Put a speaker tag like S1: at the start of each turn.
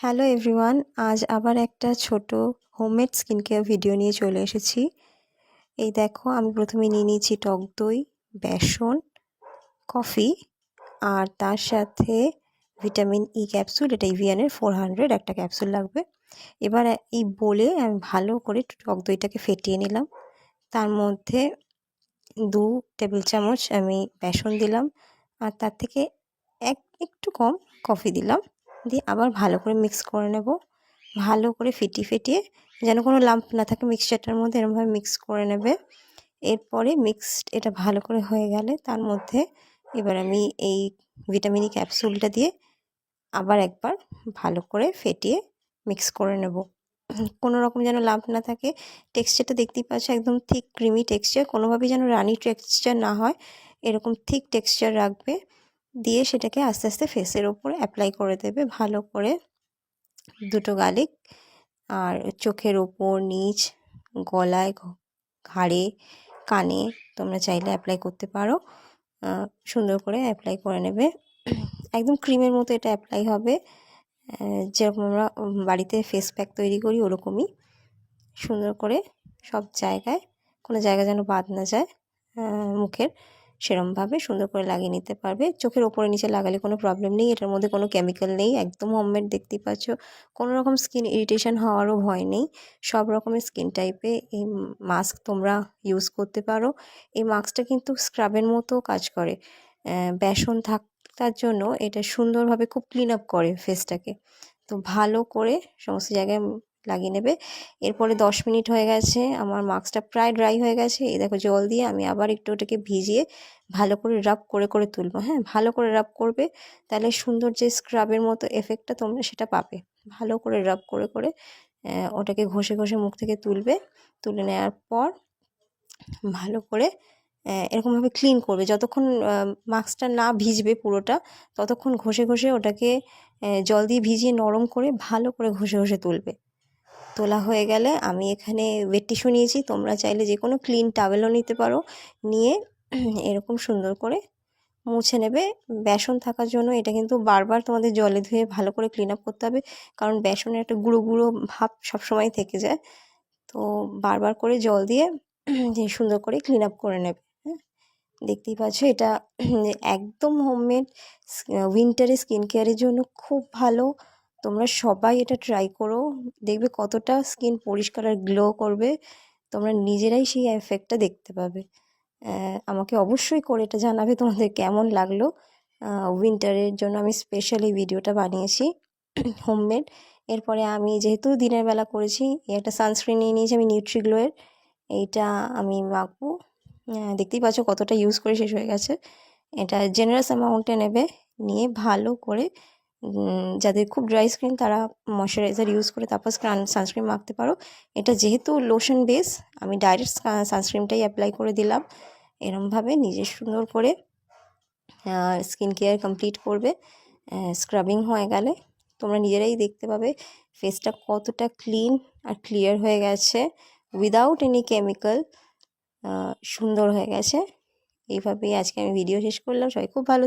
S1: Hello everyone, আজ আবার একটা ছোট হোমমেড স্কিন কেয়ার ভিডিও নিয়ে চলে এসেছি। এই দেখো, আমি প্রথমে নিয়ে নিয়েছি টক দই, বেসন, কফি আর তার সাথে ভিটামিন ই ক্যাপসুল। এটা ইভিয়ানের 400 একটা ক্যাপসুল লাগবে। এবার এই বলে আমি ভালো করে টক দইটাকে ফেটিয়ে নিলাম। তার মধ্যে 2 টেবিল চামচ আমি বেসন দিলাম আর তার থেকে একটু কম কফি দিলাম। দিয়ে আবার ভালো করে মিক্স করে নেব। ভালো করে ফেটিয়ে যেন কোনো লাম্প না থাকে মিক্সচারটার মধ্যে, এরকমভাবে মিক্স করে নেবে। এরপরে মিক্সড এটা ভালো করে হয়ে গেলে তার মধ্যে এবার আমি এই ভিটামিন ই ক্যাপসুলটা দিয়ে আবার একবার ভালো করে ফেটিয়ে মিক্স করে নেব। কোনো রকম যেন লাম্প না থাকে। টেক্সচারটা দেখতেই পাচ্ছ, একদম থিক ক্রিমি টেক্সচার, কোনোভাবেই যেন রানি টেক্সচার না হয়, এরকম থিক টেক্সচার রাখবে। দিয়ে সেটাকে আস্তে আস্তে ফেসের ওপরে অ্যাপ্লাই করে দেবে ভালো করে। দুটো গালে আর চোখের ওপর, নিচ, গলায়, ঘাড়ে, কানে তোমরা চাইলে অ্যাপ্লাই করতে পারো। সুন্দর করে অ্যাপ্লাই করে নেবে। একদম ক্রিমের মতো এটা অ্যাপ্লাই হবে, যেরকম আমরা বাড়িতে ফেস প্যাক তৈরি করি ওরকমই। সুন্দর করে সব জায়গায়, কোনো জায়গা যেন বাদ না যায় মুখের, সেরমভাবে সুন্দর করে লাগিয়ে নিতে পারবে। চোখের ওপরে নিচে লাগালে কোনো প্রবলেম নেই, এটার মধ্যে কোনো কেমিক্যাল নেই, একদম হোমমেড দেখতেই পাচ্ছ। কোনো রকম স্কিন ইরিটেশন হওয়ারও ভয় নেই। সব রকমের স্কিন টাইপে এই মাস্ক তোমরা ইউজ করতে পারো। এই মাস্কটা কিন্তু স্ক্রাবের মতো কাজ করে। বেসন থাকার জন্য এটা সুন্দরভাবে খুব ক্লিন আপ করে ফেসটাকে। তো ভালো করে সমস্ত জায়গায় লাগিয়ে নেবে। এরপরে 10 মিনিট হয়ে গেছে, আমার মাস্কটা প্রায় ড্রাই হয়ে গেছে। এই দেখো, জল দিয়ে আমি আবার একটু ওটাকে ভিজিয়ে ভালো করে রাব করে তুলবো। হ্যাঁ, ভালো করে রাব করবে, তাহলে সুন্দর যে স্ক্রাবের মতো এফেক্টটা তোমরা সেটা পাবে। ভালো করে রাব করে ওটাকে ঘষে মুখ থেকে তুলবে। তুলে নেওয়ার পর ভালো করে এরকমভাবে ক্লিন করবে। যতক্ষণ মাস্কটা না ভিজবে পুরোটা, ততক্ষণ ঘষে ওটাকে জল দিয়ে ভিজিয়ে নরম করে ভালো করে ঘষে তুলবে। তোলা হয়ে গেলে আমি এখানে ওয়েট টিস্যু নিয়েছি, তোমরা চাইলে যে কোনো ক্লিন টাওয়েলও নিতে পারো। নিয়ে এরকম সুন্দর করে মুছে নেবে। বেসন থাকার জন্য এটা কিন্তু বারবার তোমাদের জলে ধুয়ে ভালো করে ক্লিন আপ করতে হবে, কারণ বেসনের একটা গুঁড়ো গুঁড়ো ভাব সবসময় থেকে যায়। তো বারবার করে জল দিয়ে সুন্দর করে ক্লিন আপ করে নেবে। হ্যাঁ, দেখতেই পাচ্ছ, এটা একদম হোমমেড উইন্টারে স্কিন কেয়ারের জন্য খুব ভালো। তোমরা সবাই এটা ট্রাই করো, দেখবে কতটা স্কিন পরিষ্কার আর গ্লো করবে। তোমরা নিজেরাই সেই এফেক্টটা দেখতে পাবে। আমাকে অবশ্যই করে এটা জানাবে তোমাদের কেমন লাগলো। উইন্টারের জন্য আমি স্পেশালি ভিডিওটা বানিয়েছি হোমমেড। এরপরে আমি যেহেতু দিনের বেলা করেছি, একটা সানস্ক্রিন নিয়ে নিয়েছি আমি নিউট্রিগ্লোয়ের। এইটা আমি মাখবো। দেখতেই পাচ্ছ কতটা ইউজ করে শেষ হয়ে গেছে। এটা জেনারেস অ্যামাউন্টে নেবে, নিয়ে ভালো করে যাদের খুব ড্রাই স্কিন তারা ময়শ্চারাইজার ইউজ করে তারপর সানস্ক্রিন মাখতে পারো। এটা যেহেতু লোশন বেস, আমি ডাইরেক্ট সানস্ক্রিনটাই অ্যাপ্লাই করে দিলাম। এরমভাবে নিজে সুন্দর করে স্কিন কেয়ার কমপ্লিট করবে। স্ক্রাবিং হয়ে গেলে তোমরা নিজেরাই দেখতে পাবে ফেসটা কতটা ক্লিন আর ক্লিয়ার হয়ে গেছে, উইদাউট এনি কেমিক্যাল। সুন্দর হয়ে গেছে। এইভাবেই আজকে আমি ভিডিও শেষ করলাম। সবাই খুব ভালো